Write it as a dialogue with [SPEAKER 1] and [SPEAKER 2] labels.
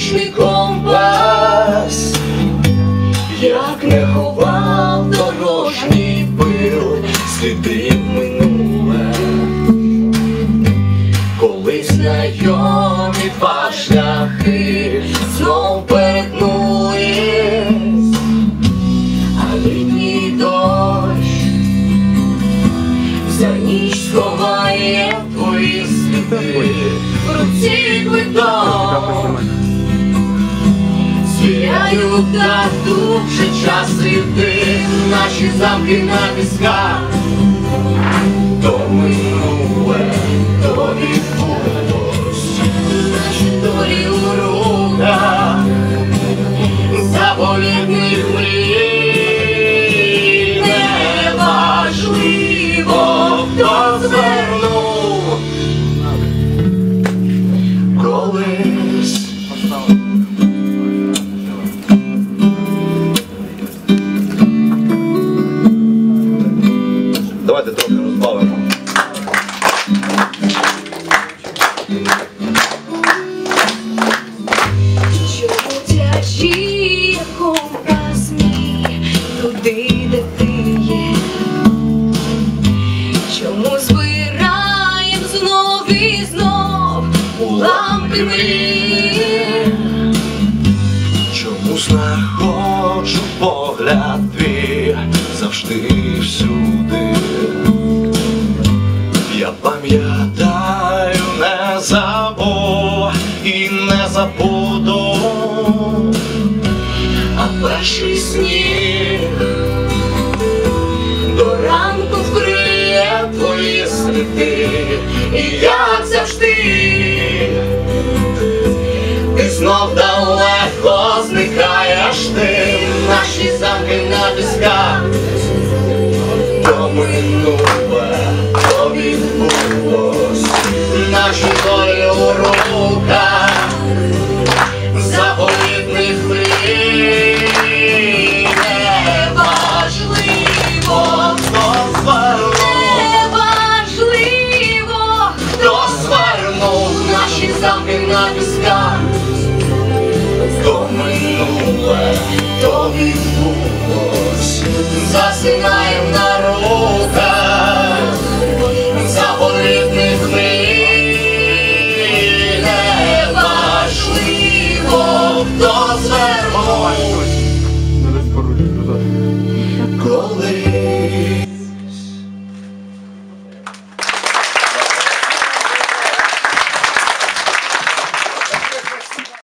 [SPEAKER 1] Вічний компас, як не ховав дорожній пил слідів минуле, коли знайомі два шляхи знов перетнулись, а літній дощ за ніч сховає твої сліди, в руці квиток. Звіряю дату, вже час іти, наші замки на пісках. То минуле, то відбулось, наші долі у руках заповітних мрій. Неважливо, хто звернув колись.
[SPEAKER 2] Давайте трохи розбавимо.
[SPEAKER 1] Чому тяжіє компас мій туди, де ти є? Чому збираєм знов і знов уламки мрій?
[SPEAKER 2] Чому знаходжу погляд твій завжди всюди? Я пам'ятаю, не забув і не забуду,
[SPEAKER 1] А перший сніг до ранку вкриє твої сліди, і як завжди ти знов далеко зникаєш ти, наші замки на пісках.
[SPEAKER 2] то минуле, то відбулось,
[SPEAKER 1] Наші долі у руках заповітних мрій. Неважливо,
[SPEAKER 2] хто звернув,
[SPEAKER 1] неважливо, хто звернув наші замки на пісках.
[SPEAKER 2] то минуле,
[SPEAKER 1] То відбулось, засинаєм на руках заповітних мрій. Неважливо, хто звернув